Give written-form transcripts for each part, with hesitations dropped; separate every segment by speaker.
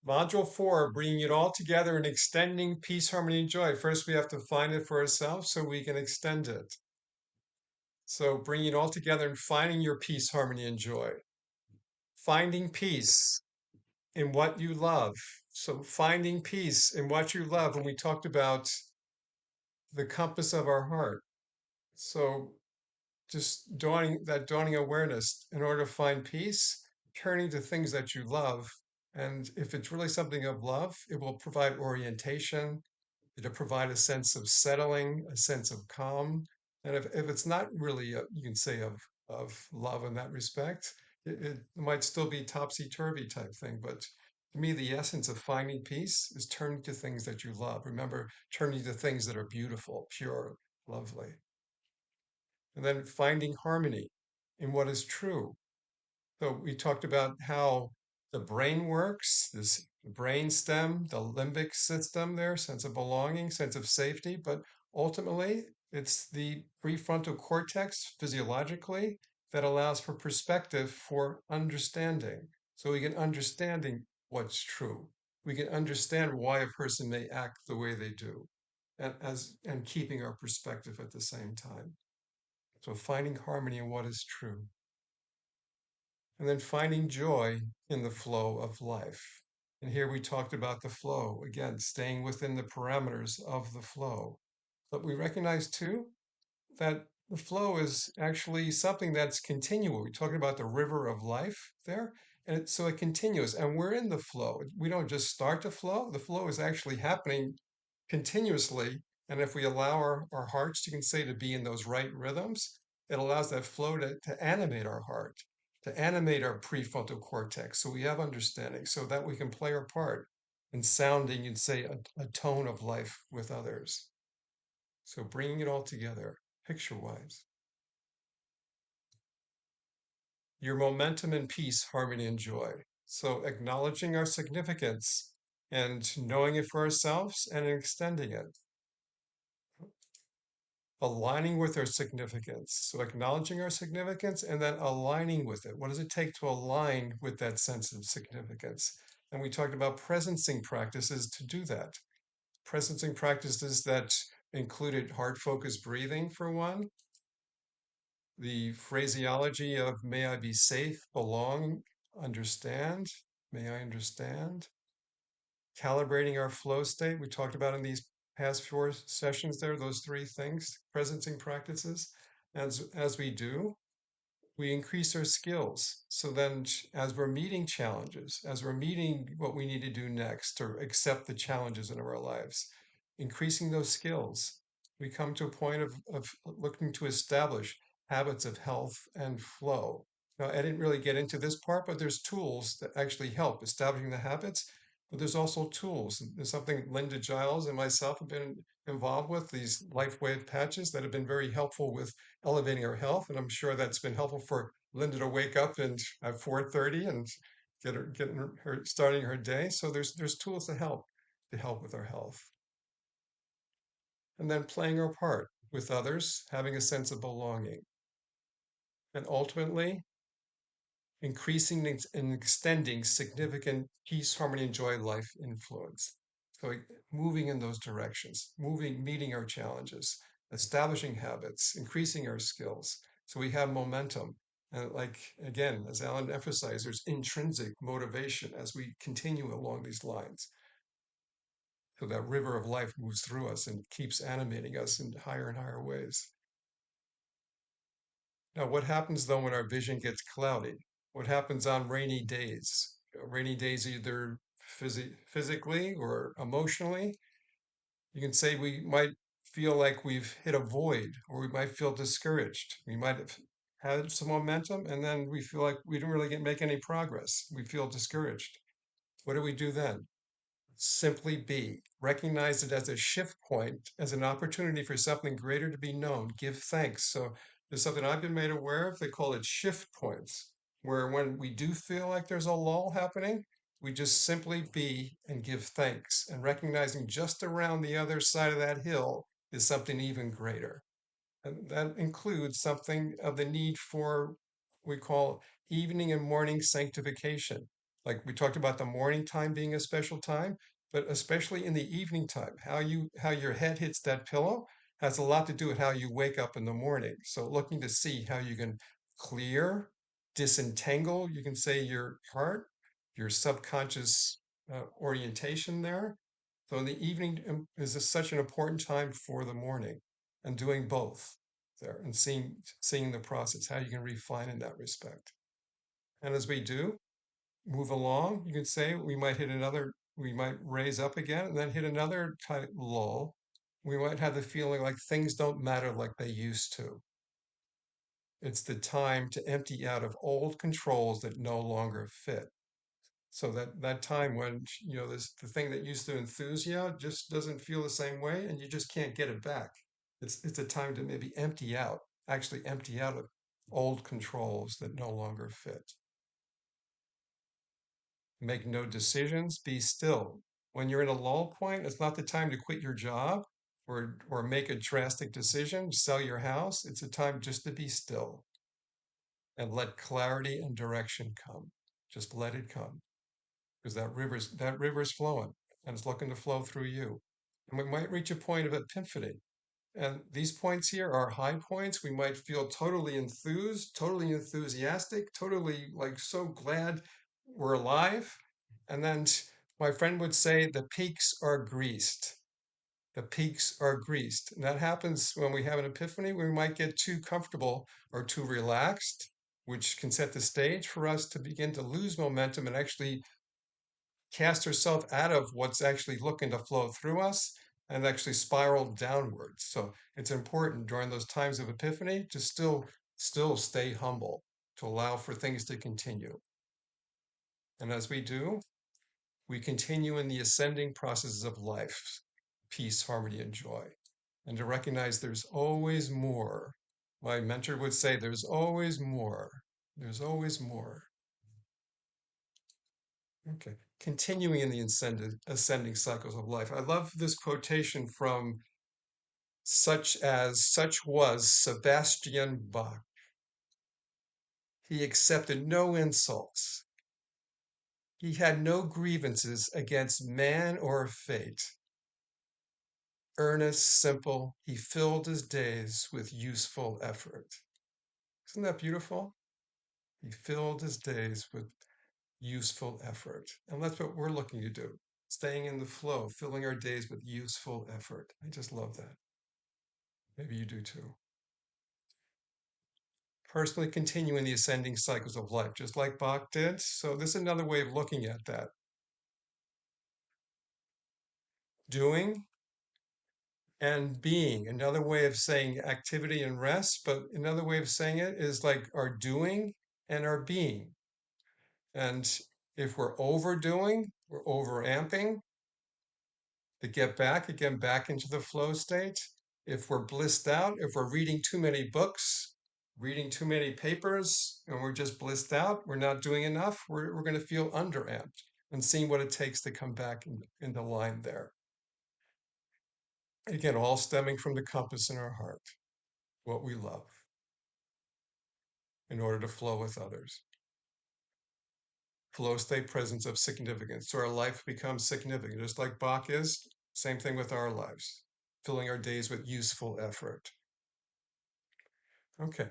Speaker 1: Module 4, bringing it all together and extending peace, harmony, and joy. First, we have to find it for ourselves so we can extend it. So, bringing it all together and finding your peace, harmony, and joy. Finding peace in what you love. So, finding peace in what you love. When we talked about the compass of our heart. So, just dawning awareness in order to find peace, turning to things that you love. And if it's really something of love, it will provide orientation. It'll provide a sense of settling, a sense of calm. And if it's not really, you can say, of love in that respect, it might still be topsy-turvy type thing. But to me, the essence of finding peace is turning to things that you love. Remember, turning to things that are beautiful, pure, lovely. And then finding harmony in what is true. So we talked about how the brain works, this brain stem, the limbic system there, sense of belonging, sense of safety, but ultimately it's the prefrontal cortex physiologically that allows for perspective for understanding. So we can understanding what's true. We can understand why a person may act the way they do, and keeping our perspective at the same time. So finding harmony in what is true. And then finding joy in the flow of life. And here we talked about the flow, again, staying within the parameters of the flow. But we recognize too that the flow is actually something that's continual. We're talking about the river of life there. And so it continues, and we're in the flow. We don't just start to flow, the flow is actually happening continuously. And if we allow our hearts, you can say, to be in those right rhythms, it allows that flow to animate our heart, to animate our prefrontal cortex. So we have understanding so that we can play our part in sounding, you'd say, a tone of life with others. So bringing it all together, picture wise. Your momentum and peace, harmony, and joy. So acknowledging our significance and knowing it for ourselves and extending it. Aligning with our significance. So acknowledging our significance and then aligning with it. What does it take to align with that sense of significance? And we talked about presencing practices to do that. Presencing practices that included heart focused breathing for one, the phraseology of may I be safe, belong, understand, may I understand, calibrating our flow state. We talked about in these past 4 sessions there, those 3 things, presencing practices. As we do, we increase our skills. So then, as we're meeting challenges, as we're meeting what we need to do next or accept the challenges in our lives, increasing those skills, we come to a point of looking to establish habits of health and flow. Now, I didn't really get into this part, but there's tools that actually help establishing the habits. But there's also tools. There's something Linda Giles and myself have been involved with, these life wave patches that have been very helpful with elevating her health, and I'm sure that's been helpful for Linda to wake up and at 4:30 and getting her starting her day. So there's tools to help with our health, and then playing our part with others, having a sense of belonging, and ultimately increasing and extending significant peace, harmony, and joy life influence. So moving in those directions, meeting our challenges, establishing habits, increasing our skills. So we have momentum. And like, again, as Alan emphasized, there's intrinsic motivation as we continue along these lines. So that river of life moves through us and keeps animating us in higher and higher ways. Now, what happens though when our vision gets cloudy? What happens on rainy days? Rainy days, either physically or emotionally. You can say we might feel like we've hit a void, or we might feel discouraged. We might have had some momentum, and then we feel like we didn't really make any progress. We feel discouraged. What do we do then? Simply be. Recognize it as a shift point, as an opportunity for something greater to be known. Give thanks. So there's something I've been made aware of. They call it shift points, where when we do feel like there's a lull happening, we just simply be and give thanks. And recognizing just around the other side of that hill is something even greater. And that includes something of the need for, we call evening and morning sanctification, Like we talked about the morning time being a special time, but especially in the evening time, how your head hits that pillow has a lot to do with how you wake up in the morning. So looking to see how you can clear, disentangle, you can say your heart, your subconscious orientation there. So in the evening is such an important time for the morning and doing both there and seeing the process, how you can refine in that respect. And as we do, move along, you can say we might raise up again and then hit another type lull. We might have the feeling like things don't matter like they used to. It's the time to empty out of old controls that no longer fit. So that time when this the thing that used to enthuse you just doesn't feel the same way, and you just can't get it back. It's a time to maybe actually empty out of old controls that no longer fit. Make no decisions, be still. When you're in a lull point, it's not the time to quit your job or make a drastic decision, sell your house. It's a time just to be still and let clarity and direction come. Just let it come because that river's flowing and it's looking to flow through you. And we might reach a point of epiphany. And these points here are high points. We might feel totally enthused, totally enthusiastic, totally like so glad we're alive. And then my friend would say the peaks are greased. The peaks are greased. And that happens when we have an epiphany. We might get too comfortable or too relaxed, which can set the stage for us to begin to lose momentum and actually cast herself out of what's actually looking to flow through us and actually spiral downwards. So it's important during those times of epiphany to still stay humble, to allow for things to continue. And as we do, we continue in the ascending processes of life, peace, harmony, and joy. And to recognize there's always more. My mentor would say, there's always more. There's always more. Okay. Continuing in the ascending cycles of life. I love this quotation from such was Sebastian Bach. He accepted no insults. He had no grievances against man or fate. Earnest, simple, he filled his days with useful effort. Isn't that beautiful? He filled his days with useful effort. And that's what we're looking to do. Staying in the flow, filling our days with useful effort. I just love that. Maybe you do too. Personally continuing the ascending cycles of life, just like Bach did. So this is another way of looking at that. Doing and being, another way of saying activity and rest, but another way of saying it is like our doing and our being. And if we're overdoing, we're overamping, to get back into the flow state. If we're blissed out, if we're reading too many books, reading too many papers, and we're just blissed out, we're not doing enough, we're going to feel underamped and seeing what it takes to come back into line there. Again, all stemming from the compass in our heart, what we love, in order to flow with others. Flow state presence of significance. So our life becomes significant, just like Bach is. Same thing with our lives, filling our days with useful effort. Okay.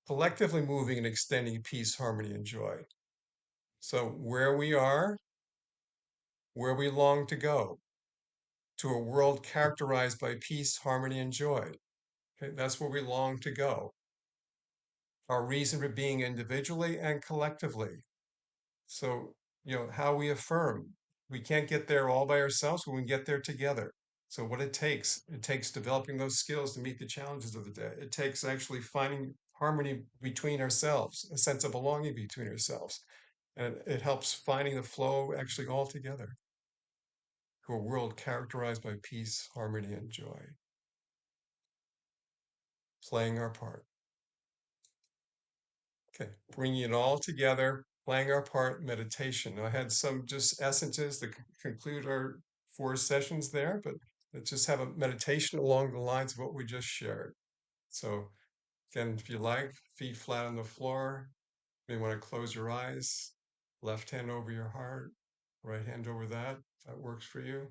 Speaker 1: Collectively moving and extending peace, harmony, and joy. So where we are, where we long to go, to a world characterized by peace, harmony, and joy. Okay, that's where we long to go. Our reason for being individually and collectively. So, how we affirm. We can't get there all by ourselves, but we can get there together. So what it takes developing those skills to meet the challenges of the day. It takes actually finding harmony between ourselves, a sense of belonging between ourselves. And it helps finding the flow actually all together to a world characterized by peace, harmony, and joy. Playing our part. Okay, bringing it all together, playing our part, meditation. Now, I had some just essences to conclude our 4 sessions there, but let's just have a meditation along the lines of what we just shared. So again, if you like, feet flat on the floor, you may want to close your eyes. Left hand over your heart, right hand over that. If that works for you.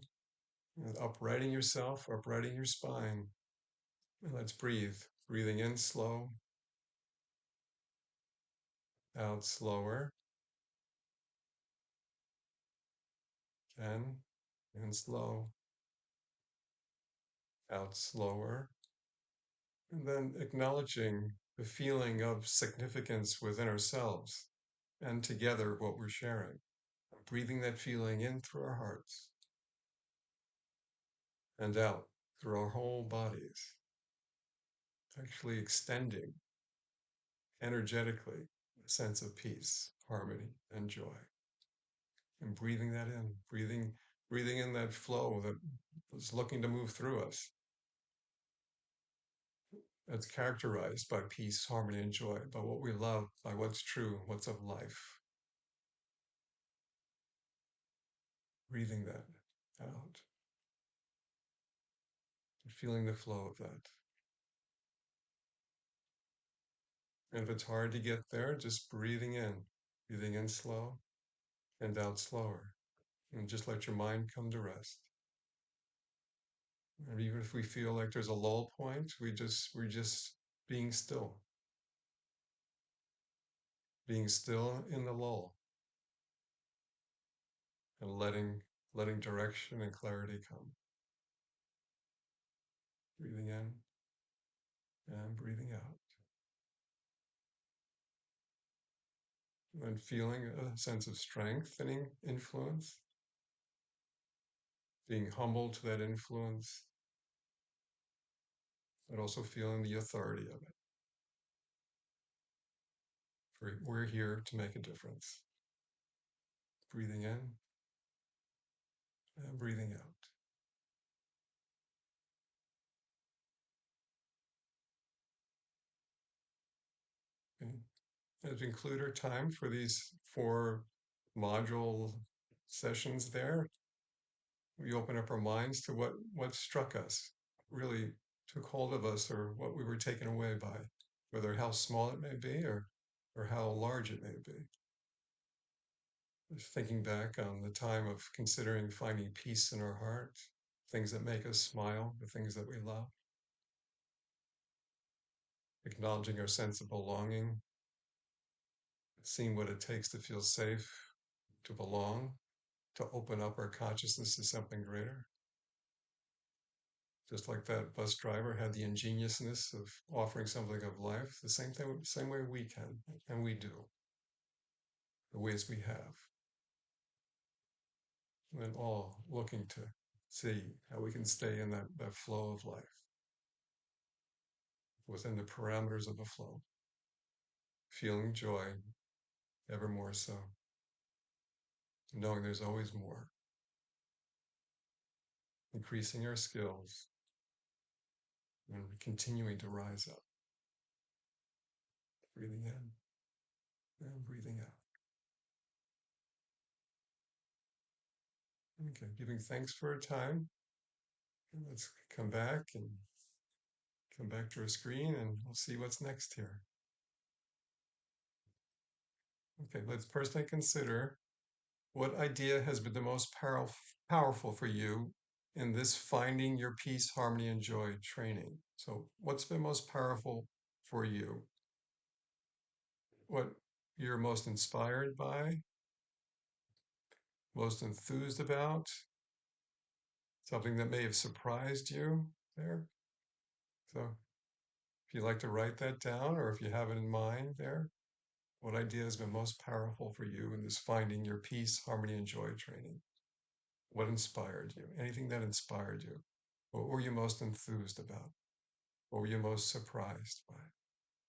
Speaker 1: And uprighting yourself, uprighting your spine. And let's breathe. Breathing in slow, out slower. Again, in slow, out slower. And then acknowledging the feeling of significance within ourselves and together what we're sharing. Breathing that feeling in through our hearts and out through our whole bodies, actually extending energetically a sense of peace, harmony, and joy. And breathing that in, breathing in that flow that is looking to move through us. That's characterized by peace, harmony, and joy, by what we love, by what's true, what's of life. Breathing that out, and feeling the flow of that. And if it's hard to get there, just breathing in slow and out slower. And just let your mind come to rest. And even if we feel like there's a lull point, we're just being still in the lull, and letting direction and clarity come. Breathing in and breathing out. And feeling a sense of strengthening influence, being humble to that influence, but also feeling the authority of it. We're here to make a difference. Breathing in and breathing out. Okay. As we include our time for these 4 module sessions there, we open up our minds to what struck us, really took hold of us, or what we were taken away by, whether how small it may be or how large it may be. Just thinking back on the time of considering finding peace in our heart, things that make us smile, the things that we love, acknowledging our sense of belonging, seeing what it takes to feel safe, to belong, to open up our consciousness to something greater. Just like that bus driver had the ingeniousness of offering something of life, the same way we can, and we do, the ways we have. And all looking to see how we can stay in that flow of life, within the parameters of the flow, feeling joy ever more so, knowing there's always more, increasing our skills, and continuing to rise up, breathing in and breathing out. Okay, giving thanks for our time. And let's come back to our screen, and we'll see what's next here. Okay, let's personally consider what idea has been the most powerful for you in this finding your peace, harmony, and joy training. So what's been most powerful for you? What you're most inspired by, most enthused about, something that may have surprised you there? So if you'd like to write that down, or if you have it in mind there, what idea has been most powerful for you in this finding your peace, harmony, and joy training? What inspired you? Anything that inspired you? What were you most enthused about? What were you most surprised by?